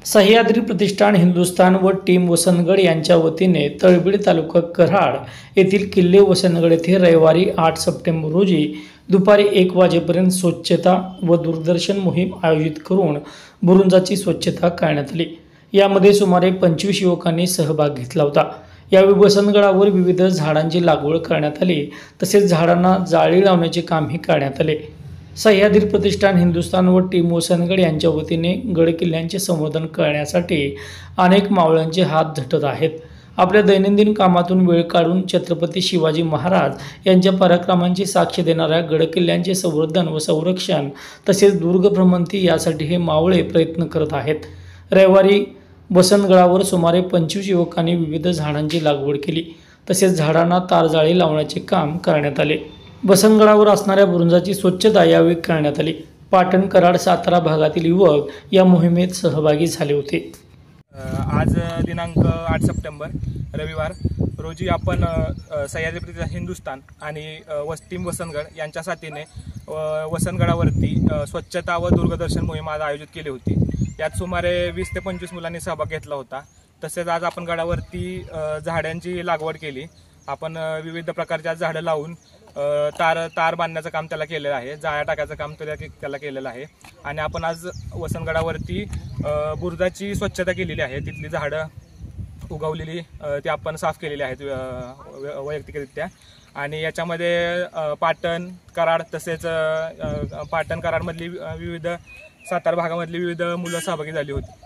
सह्याद्री प्रतिष्ठान हिंदुस्थान व टीम वसंतगड यांच्या वतीने तळबीड तालुका कराड येथील किल्ले वसंतगड येथे रविवारी 8 सप्टेंबर रोजी दुपारी 1 वाजेपर्यंत स्वच्छता व दूरदर्शन मोहीम आयोजित करून बुरुंजाची स्वच्छता करण्यात आली। यामध्ये सुमारे 25 युवकांनी सहभाग घेतला होता। यावेळी वसंतगडावर विविध झाडांची लागवड करण्यात आली, तसेच झाडांना जाळी लावण्याचे कामही करण्यात आले। सह्याद्री प्रतिष्ठान हिंदुस्थान व टीम वसंतगड यांच्या वतीने गडकिल्ल्यांचे संवर्धन करण्यासाठी अनेक मावळ्यांचे हात झटत आहेत। आपल्या दैनंदिन कामातून वेळ काढून छत्रपती शिवाजी महाराज यांच्या पराक्रमांची साक्ष देणाऱ्या गडकिल्ल्यांचे संवर्धन व संरक्षण तसेच दुर्ग भ्रमंती यासाठी हे मावळे प्रयत्न करत आहेत। रविवारी वसंतगडावर सुमारे 25 युवकांनी विविध झाडांची लागवड केली, तसेच झाडांना तारजाळी लावण्याचे काम करण्यात आले। वसंतगडावर असणाऱ्या बुरुंजाची स्वच्छता यावेळी करण्यात आली। पाटण, कराड, सातारा भागातील युवक या मोहिमेत सहभागी झाले होते। आज दिनांक 8 सप्टेंबर रविवार रोजी आपण सह्याद्री प्रतिष्ठान हिंदुस्थान आणि टीम वसंतगड यांच्या साथीने वसंतगडावरती स्वच्छता व दूरदर्शन मोहीम आज आयोजित केली होती। यात सुमारे 20 ते 25 मुलांनी सहभाग घेतला होता। तसेच आज आपण गडावरती झाडांची लागवड केली। आपण विविध प्रकारच्या झाडं लावून तार बांधण्याचं काम त्याला केलेलं आहे, जाळ्या टाकायचं काम त्याला केलेलं आहे। आणि आपण आज वसंतगडावरती बुरुजाची स्वच्छता केलेली आहे। तिथली झाडं उगवलेली ती आपण साफ केलेली आहेत वैयक्तिकरित्या। आणि याच्यामध्ये पाटण, कराड तसेच पाटण कराडमधली विविध सातारा भागामधली विविध मुलं सहभागी झाली होती।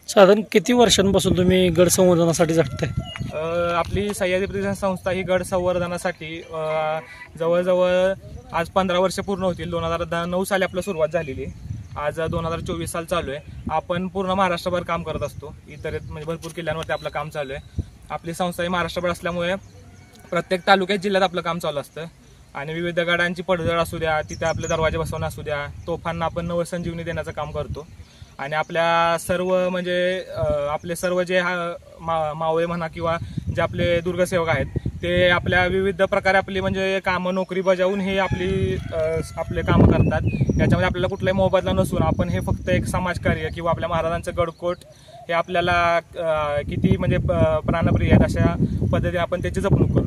साधारण किती वर्षांपासून तुम्ही गड संवर्धनासाठी झटताय? आपली सह्याद्री प्रतिष्ठान संस्था ही गड संवर्धनासाठी जवळजवळ आज 15 वर्ष पूर्ण होतील। 2009 साली आपली सुरुवात झालेली आहे। आज 2024 साल चालू आहे। आपण पूर्ण महाराष्ट्रभर काम करत असतो। इतर म्हणजे भरपूर किल्ल्यांवरती आपलं काम चालू आहे। आपली संस्था ही महाराष्ट्रभर असल्यामुळे प्रत्येक तालुक्यात जिल्ह्यात आपलं काम चालू असतं। आणि विविध गडांची पडझड असू द्या, तिथे आपले दरवाजे बसवणं असू द्या, तोफांना आपण नवसंजीवनी देण्याचं काम करतो। आणि आपल्या सर्व म्हणजे आपले सर्व जे मावळे म्हणा किंवा जे आपले दुर्गसेवक आहेत ते आपल्या विविध प्रकारे आपली म्हणजे कामं नोकरी बजावून हे आपले कामं करतात। याच्यामध्ये आपल्याला कुठलाही मोबदला नसून आपण हे फक्त एक समाजकार्य किंवा आपल्या महाराजांचं गडकोट हे आपल्याला किती म्हणजे प्राणप्रिय आहेत अशा पद्धतीने आपण त्याची जपणूक करतो।